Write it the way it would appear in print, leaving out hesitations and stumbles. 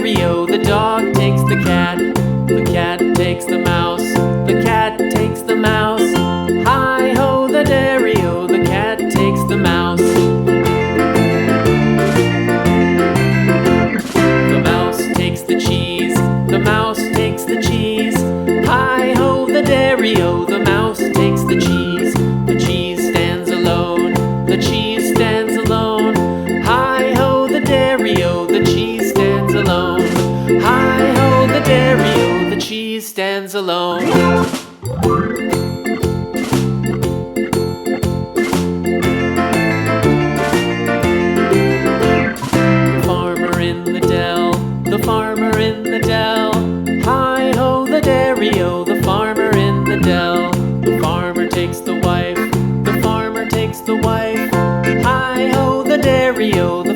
dairy-o, the dog takes the cat. The cat takes the mouse. The cat takes the mouse. Hi-ho, the dairy-o, the cat takes the mouse. The mouse takes the cheese. The mouse takes the cheese. Hi-ho, the dairy-o, the mouse takes the cheese. The cheese stands alone. The cheese stands alone. Hi-ho, the dairy-o, the cheese stands alone. Hi-ho, the dairy-o, the cheese stands alone. The farmer in the dell. The farmer in the dell. Hi-ho, the dairy-o, the farmer in the dell. The farmer takes the wife. The farmer takes the wife. Hi-ho, the dairy-o, the